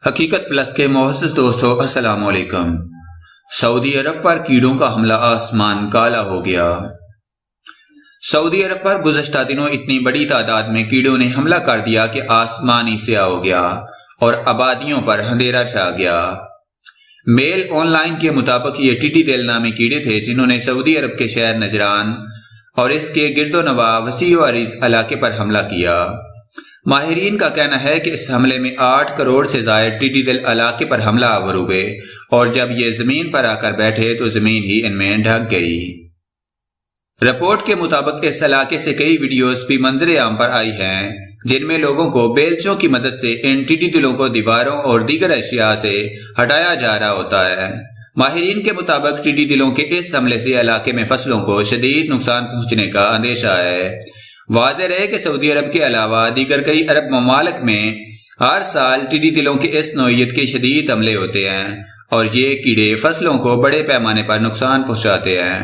حقیقت پلس کے معزز دوستو السلام علیکم۔ سعودی عرب پر کیڑوں کا حملہ، آسمان کالا ہو گیا۔ سعودی عرب پر گزشتہ دنوں اتنی بڑی تعداد میں کیڑوں نے حملہ کر دیا کہ آسمان ہی سیاہ ہو گیا اور آبادیوں پر اندھیرا چھا گیا۔ میل آن لائن کے مطابق یہ ٹڈی دل نامی کیڑے تھے جنہوں نے سعودی عرب کے شہر نجران اور اس کے گرد و نواح وسیع و عریض علاقے پر حملہ کیا۔ ماہرین کا کہنا ہے کہ اس حملے میں 8 کروڑ سے زائد ٹڈی دل علاقے پر حملہ آور ہوئے اور جب یہ زمین پر آ کر بیٹھے تو زمین ہی ان میں ڈھک گئی۔ رپورٹ کے مطابق اس علاقے سے کئی ویڈیوز بھی منظر عام پر آئی ہیں جن میں لوگوں کو بیلچوں کی مدد سے ان ٹڈی دلوں کو دیواروں اور دیگر اشیاء سے ہٹایا جا رہا ہوتا ہے۔ ماہرین کے مطابق ٹڈی دلوں کے اس حملے سے علاقے میں فصلوں کو شدید نقصان پہنچنے کا اندیشہ ہے۔ واضح رہے کہ سعودی عرب کے علاوہ دیگر کئی عرب ممالک میں ہر سال ٹڈی دلوں کے اس نوعیت کے شدید حملے ہوتے ہیں اور یہ کیڑے فصلوں کو بڑے پیمانے پر نقصان پہنچاتے ہیں۔